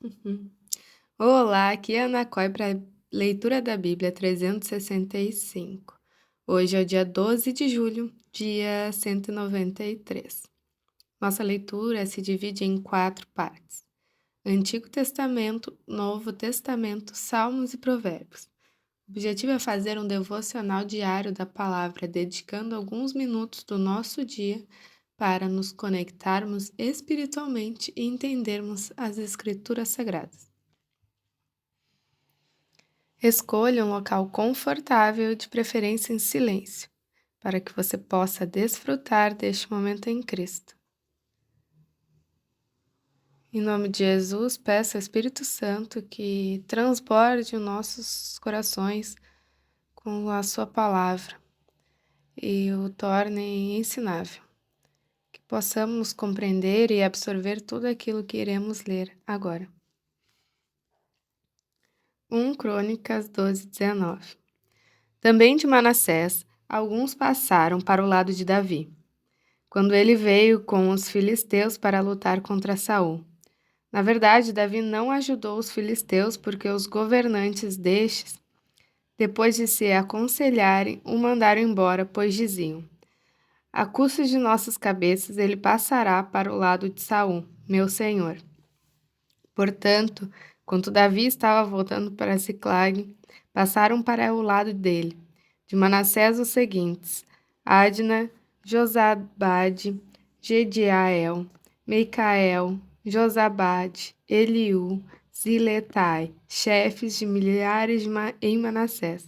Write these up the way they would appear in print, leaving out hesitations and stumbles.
Uhum. Olá, aqui é a Ana Coy para leitura da Bíblia 365. Hoje é o dia 12 de julho, dia 193. Nossa leitura se divide em 4 partes: Antigo Testamento, Novo Testamento, Salmos e Provérbios. O objetivo é fazer um devocional diário da palavra, dedicando alguns minutos do nosso dia para nos conectarmos espiritualmente e entendermos as Escrituras Sagradas. Escolha um local confortável, de preferência em silêncio, para que você possa desfrutar deste momento em Cristo. Em nome de Jesus, peço ao Espírito Santo que transborde os nossos corações com a sua palavra e o torne ensinável, que possamos compreender e absorver tudo aquilo que iremos ler agora. 1 Crônicas 12:19. Também de Manassés, alguns passaram para o lado de Davi, quando ele veio com os filisteus para lutar contra Saul. Na verdade, Davi não ajudou os filisteus porque os governantes destes, depois de se aconselharem, o mandaram embora, pois diziam: a custo de nossas cabeças ele passará para o lado de Saul, meu senhor. Portanto, quando Davi estava voltando para Ziclag, passaram para o lado dele. De Manassés os seguintes: Adna, Josabade, Jediael, Micael, Josabade, Eliú, Ziletai, chefes de milhares em Manassés.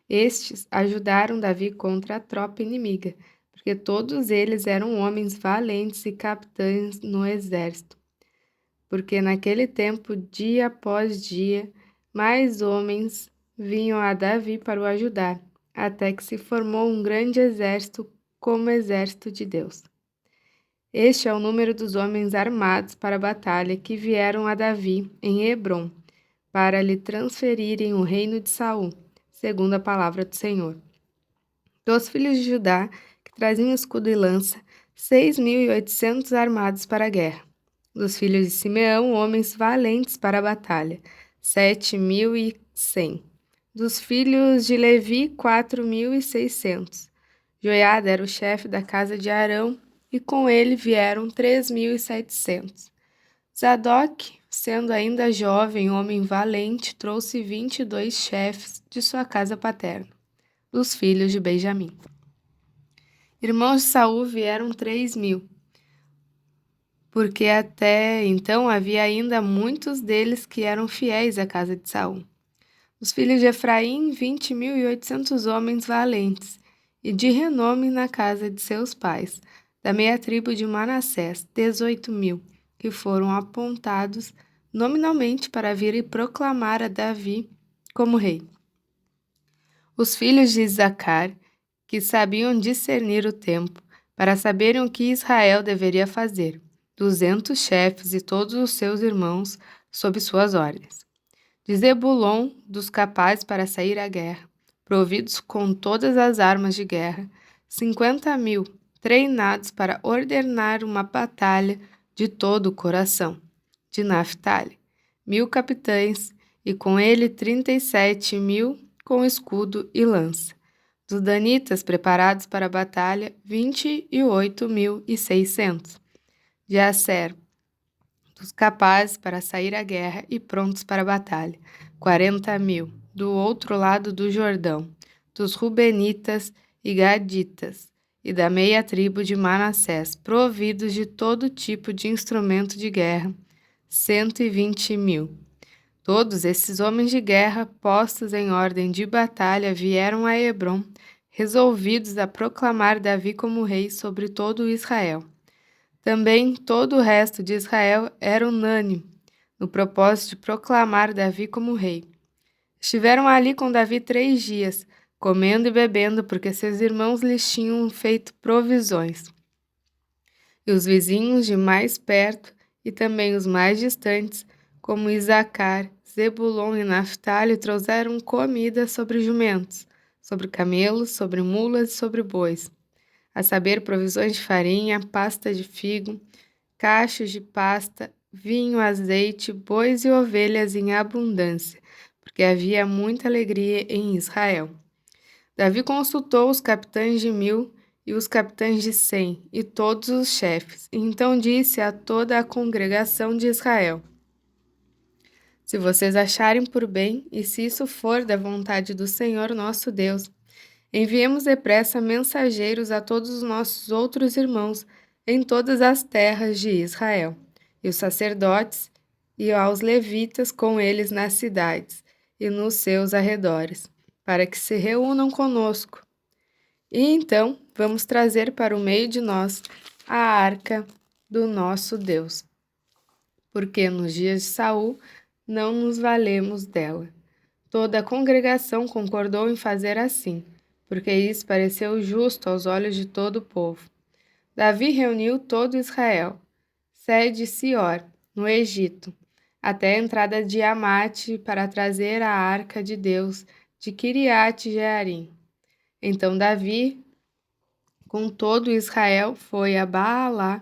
Estes ajudaram Davi contra a tropa inimiga, porque todos eles eram homens valentes e capitães no exército. Porque naquele tempo, dia após dia, mais homens vinham a Davi para o ajudar, até que se formou um grande exército como exército de Deus. Este é o número dos homens armados para a batalha que vieram a Davi em Hebrom, para lhe transferirem o reino de Saul, segundo a palavra do Senhor. Dos filhos de Judá, que traziam escudo e lança, 6.800 armados para a guerra. Dos filhos de Simeão, homens valentes para a batalha, 7.100. Dos filhos de Levi, 4.600. Joiada era o chefe da casa de Arão, e com ele vieram 3.700. Zadok, sendo ainda jovem, homem valente, trouxe 22 chefes de sua casa paterna, dos filhos de Benjamim. Irmãos de Saul vieram 3.000, porque até então havia ainda muitos deles que eram fiéis à casa de Saul. Os filhos de Efraim, 20.800 homens valentes, e de renome na casa de seus pais. Da meia tribo de Manassés, 18.000, que foram apontados nominalmente para vir e proclamar a Davi como rei. Os filhos de Isacar, que sabiam discernir o tempo, para saberem o que Israel deveria fazer, 200 chefes e todos os seus irmãos sob suas ordens. De Zebulon, dos capazes para sair à guerra, providos com todas as armas de guerra, 50.000, treinados para ordenar uma batalha de todo o coração. De Naphtali, 1.000 capitães, e com ele 37.000 com escudo e lança. Dos danitas preparados para a batalha, 28.600. De Asser, dos capazes para sair à guerra e prontos para a batalha, 40.000, do outro lado do Jordão, dos Rubenitas e Gaditas, e da meia tribo de Manassés, providos de todo tipo de instrumento de guerra, 120.000. Todos esses homens de guerra, postos em ordem de batalha, vieram a Hebrom, resolvidos a proclamar Davi como rei sobre todo Israel. Também todo o resto de Israel era unânime no propósito de proclamar Davi como rei. Estiveram ali com Davi 3 dias, comendo e bebendo, porque seus irmãos lhes tinham feito provisões. E os vizinhos de mais perto e também os mais distantes, como Isacar, Zebulon e Naphtali, trouxeram comida sobre jumentos, sobre camelos, sobre mulas e sobre bois, a saber, provisões de farinha, pasta de figo, cachos de pasta, vinho, azeite, bois e ovelhas em abundância, porque havia muita alegria em Israel. Davi consultou os capitães de 1000 e os capitães de 100 e todos os chefes. E então disse a toda a congregação de Israel: Se vocês acharem por bem, e se isso for da vontade do Senhor nosso Deus, enviemos depressa mensageiros a todos os nossos outros irmãos em todas as terras de Israel, e os sacerdotes e aos levitas com eles nas cidades e nos seus arredores, para que se reúnam conosco. E então vamos trazer para o meio de nós a arca do nosso Deus, porque nos dias de Saul não nos valemos dela. Toda a congregação concordou em fazer assim, porque isso pareceu justo aos olhos de todo o povo. Davi reuniu todo Israel, sede Sior, no Egito, até a entrada de Amate para trazer a arca de Deus de Quiriate-Jearim. Então Davi, com todo Israel, foi a Baalá,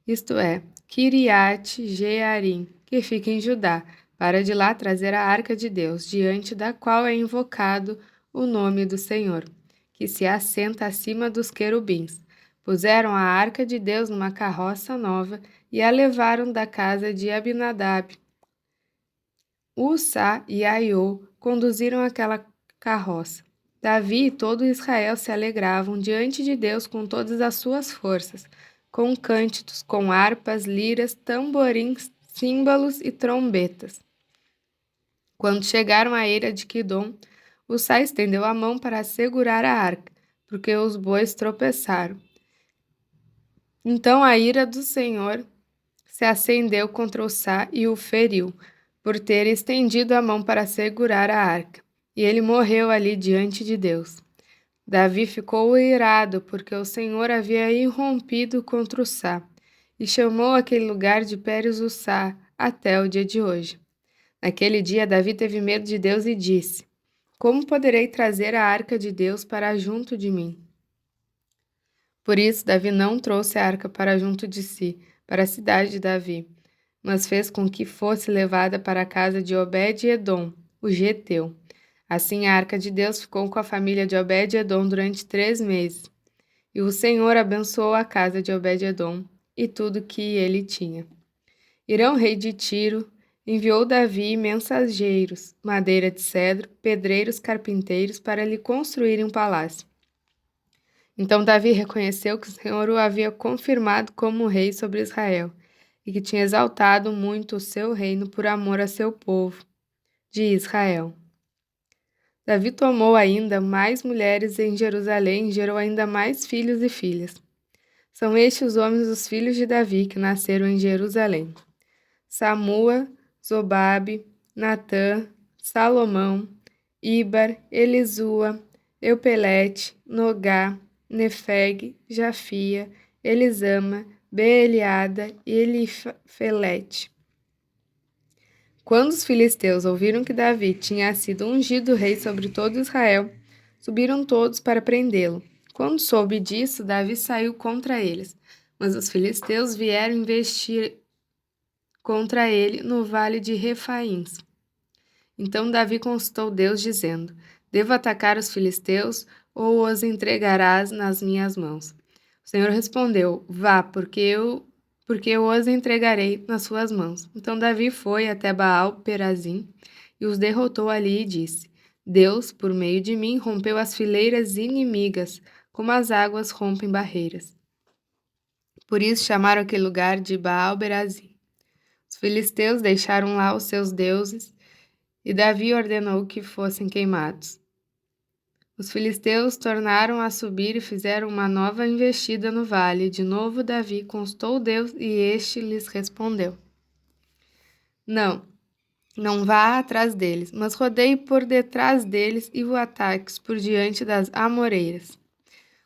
isto é, Quiriate-Jearim, que fica em Judá, para de lá trazer a arca de Deus, diante da qual é invocado o nome do Senhor, que se assenta acima dos querubins. Puseram a arca de Deus numa carroça nova e a levaram da casa de Abinadab. Ussá e Aiô conduziram aquela carroça. Davi e todo Israel se alegravam diante de Deus com todas as suas forças, com cânticos, com harpas, liras, tamborins, símbolos e trombetas. Quando chegaram à eira de Quidom, Ussá estendeu a mão para segurar a arca, porque os bois tropeçaram. Então a ira do Senhor se acendeu contra Ussá e o feriu, por ter estendido a mão para segurar a arca, e ele morreu ali diante de Deus. Davi ficou irado, porque o Senhor havia irrompido contra Ussá, e chamou aquele lugar de Pérez-Ussá até o dia de hoje. Naquele dia, Davi teve medo de Deus e disse: Como poderei trazer a arca de Deus para junto de mim? Por isso, Davi não trouxe a arca para junto de si, para a cidade de Davi, mas fez com que fosse levada para a casa de Obed-Edom, o geteu. Assim a arca de Deus ficou com a família de Obed-Edom durante 3 meses. E o Senhor abençoou a casa de Obed-Edom e tudo que ele tinha. Irão, rei de Tiro, enviou Davi mensageiros, madeira de cedro, pedreiros carpinteiros para lhe construírem um palácio. Então Davi reconheceu que o Senhor o havia confirmado como rei sobre Israel, e que tinha exaltado muito o seu reino por amor a seu povo, de Israel. Davi tomou ainda mais mulheres em Jerusalém e gerou ainda mais filhos e filhas. São estes os homens dos filhos de Davi que nasceram em Jerusalém: Samua, Zobabe, Natã, Salomão, Ibar, Elisua, Eupelete, Nogá, Nefeg, Jafia, Elisama, Beeliada e Elifelete. Quando os filisteus ouviram que Davi tinha sido ungido rei sobre todo Israel, subiram todos para prendê-lo. Quando soube disso, Davi saiu contra eles, mas os filisteus vieram investir contra ele no vale de Refaíns. Então Davi consultou Deus, dizendo: Devo atacar os filisteus ou os entregarás nas minhas mãos? O Senhor respondeu: Vá, porque eu os entregarei nas suas mãos. Então Davi foi até Baal-Perazim e os derrotou ali e disse: Deus, por meio de mim, rompeu as fileiras inimigas, como as águas rompem barreiras. Por isso chamaram aquele lugar de Baal-Perazim. Os filisteus deixaram lá os seus deuses, e Davi ordenou que fossem queimados. Os filisteus tornaram a subir e fizeram uma nova investida no vale. De novo Davi consultou Deus e este lhes respondeu: Não vá atrás deles, mas rodeie por detrás deles e o ataque por diante das amoreiras.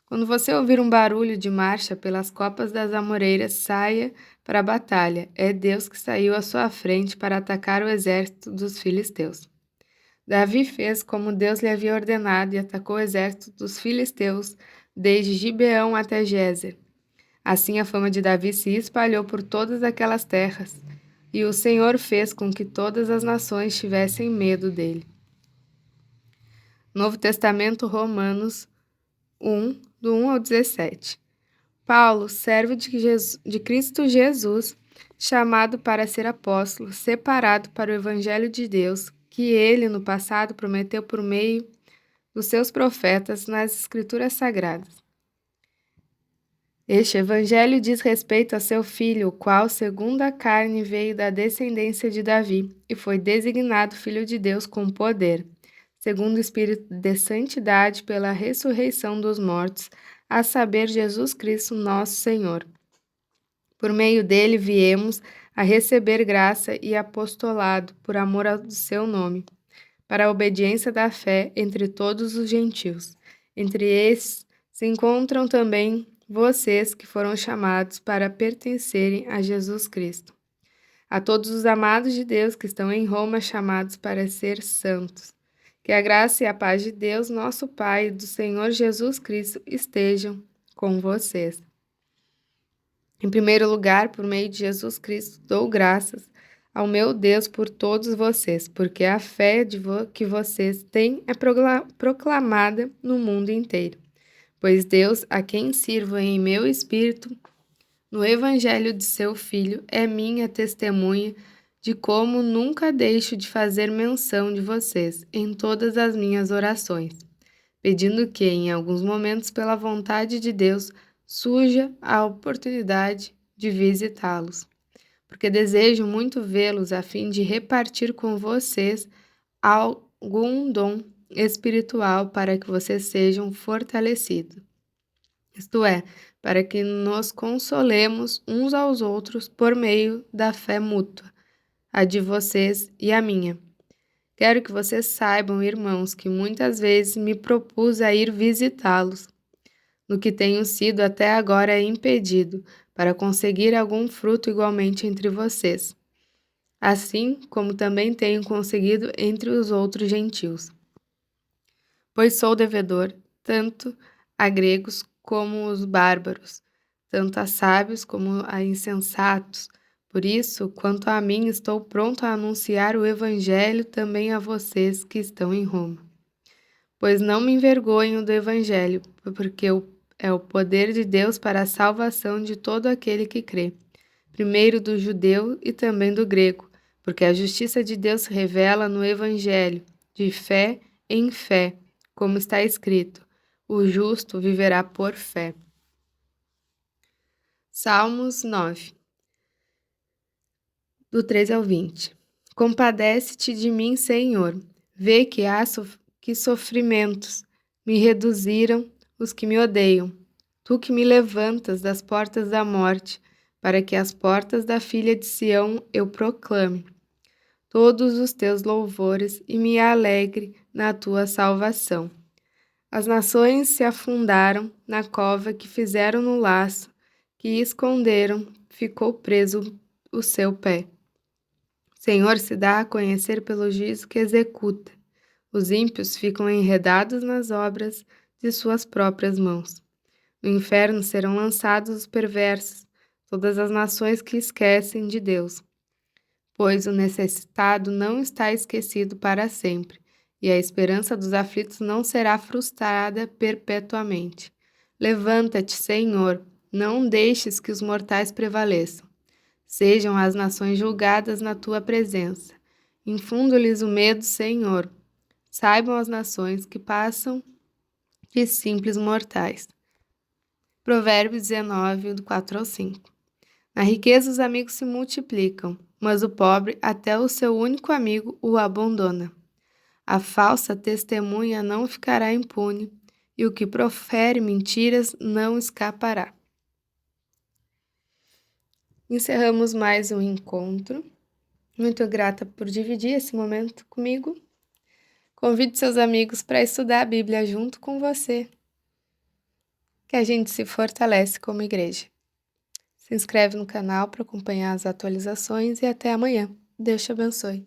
Quando você ouvir um barulho de marcha pelas copas das amoreiras, saia para a batalha. É Deus que saiu à sua frente para atacar o exército dos filisteus. Davi fez como Deus lhe havia ordenado e atacou o exército dos filisteus, desde Gibeão até Gézer. Assim a fama de Davi se espalhou por todas aquelas terras. e o Senhor fez com que todas as nações tivessem medo dele. Novo Testamento, Romanos 1, do 1 ao 17. Paulo, servo de Cristo Jesus, chamado para ser apóstolo, separado para o Evangelho de Deus, que ele, no passado, prometeu por meio dos seus profetas nas Escrituras Sagradas. Este Evangelho diz respeito a seu filho, o qual, segundo a carne, veio da descendência de Davi e foi designado Filho de Deus com poder, segundo o Espírito de santidade pela ressurreição dos mortos, a saber, Jesus Cristo, nosso Senhor. Por meio dele viemos a receber graça e apostolado por amor ao seu nome, para a obediência da fé entre todos os gentios. Entre esses se encontram também vocês que foram chamados para pertencerem a Jesus Cristo. A todos os amados de Deus que estão em Roma, chamados para ser santos. Que a graça e a paz de Deus, nosso Pai, e do Senhor Jesus Cristo estejam com vocês. Em primeiro lugar, por meio de Jesus Cristo, dou graças ao meu Deus por todos vocês, porque a fé que vocês têm é proclamada no mundo inteiro. Pois Deus, a quem sirvo em meu espírito, no Evangelho de seu Filho, é minha testemunha de como nunca deixo de fazer menção de vocês em todas as minhas orações, pedindo que, em alguns momentos, pela vontade de Deus, surja a oportunidade de visitá-los, porque desejo muito vê-los a fim de repartir com vocês algum dom espiritual para que vocês sejam fortalecidos. Isto é, para que nos consolemos uns aos outros por meio da fé mútua, a de vocês e a minha. Quero que vocês saibam, irmãos, que muitas vezes me propus a ir visitá-los, no que tenho sido até agora impedido, para conseguir algum fruto igualmente entre vocês, assim como também tenho conseguido entre os outros gentios. Pois sou devedor tanto a gregos como os bárbaros, tanto a sábios como a insensatos. Por isso, quanto a mim, estou pronto a anunciar o Evangelho também a vocês que estão em Roma. Pois não me envergonho do Evangelho, porque é o poder de Deus para a salvação de todo aquele que crê, primeiro do judeu e também do grego, porque a justiça de Deus se revela no Evangelho, de fé em fé, como está escrito: o justo viverá por fé. Salmos 9, do 13 ao 20. Compadece-te de mim, Senhor. Vê que sofrimentos me reduziram os que me odeiam. Tu que me levantas das portas da morte, para que as portas da filha de Sião eu proclame todos os teus louvores e me alegre na tua salvação. As nações se afundaram na cova que fizeram no laço, que esconderam, ficou preso o seu pé. O Senhor se dá a conhecer pelo juízo que executa. Os ímpios ficam enredados nas obras de suas próprias mãos. No inferno serão lançados os perversos, todas as nações que esquecem de Deus. Pois o necessitado não está esquecido para sempre, e a esperança dos aflitos não será frustrada perpetuamente. Levanta-te, Senhor, não deixes que os mortais prevaleçam. Sejam as nações julgadas na tua presença. Infundo-lhes o medo, Senhor. Saibam as nações que passam de simples mortais. Provérbios 19, do 4 ao 5. Na riqueza os amigos se multiplicam, mas o pobre até o seu único amigo o abandona. A falsa testemunha não ficará impune, e o que profere mentiras não escapará. Encerramos mais um encontro. Muito grata por dividir esse momento comigo. Convide seus amigos para estudar a Bíblia junto com você, que a gente se fortalece como igreja. Se inscreve no canal para acompanhar as atualizações e até amanhã. Deus te abençoe.